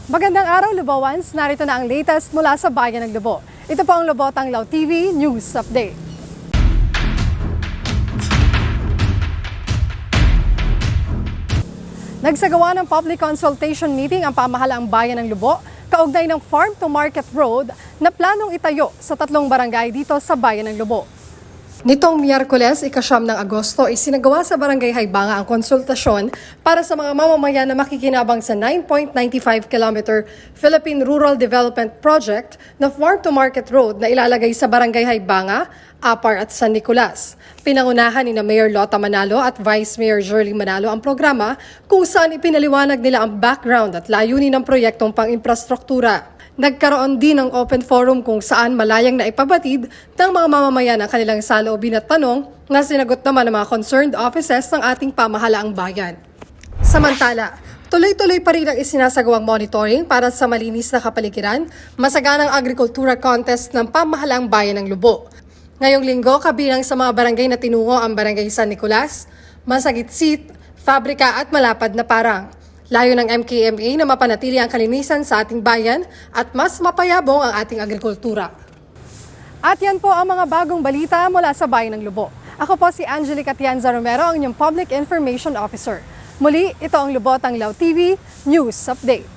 Magandang araw, Lubawans. Narito na ang latest mula sa Bayan ng Lubo. Ito po ang Lubo Tanglaw TV News Update. Nagsagawa ng public consultation meeting ang pamahalaang Bayan ng Lubo kaugnay ng Farm to Market Road na planong itayo sa 3 barangay dito sa Bayan ng Lubo. Nitong Miyerkules, ika-9 ng Agosto, isinagawa sa Barangay Haybanga ang konsultasyon para sa mga mamamayan na makikinabang sa 9.95 km Philippine Rural Development Project na Farm to Market Road na ilalagay sa Barangay Haybanga, Apar at San Nicolas. Pinangunahan ni Mayor Lota Manalo at Vice Mayor Jerly Manalo ang programa kung saan ipinaliwanag nila ang background at layunin ng proyektong pang-infrastruktura. Nagkaroon din ng open forum kung saan malayang na ipabatid ng mga mamamayan ang kanilang saloobin at tanong na sinagot naman ng mga concerned offices ng ating pamahalaang bayan. Samantala, tuloy-tuloy pa rin ang isinasagawang monitoring para sa malinis na kapaligiran, masaganang agrikultura contest ng pamahalaang bayan ng Lubo. Ngayong linggo, kabilang sa mga barangay na tinungo ang Barangay San Nicolas, Masagitsit, Fabrika at Malapad na Parang. Layo ng MKMA na mapanatili ang kalinisan sa ating bayan at mas mapayabong ang ating agrikultura. At yan po ang mga bagong balita mula sa Bayan ng Lubo. Ako po si Angelica Tianza Romero, ang inyong Public Information Officer. Muli, ito ang Lubo Tanglaw TV News Update.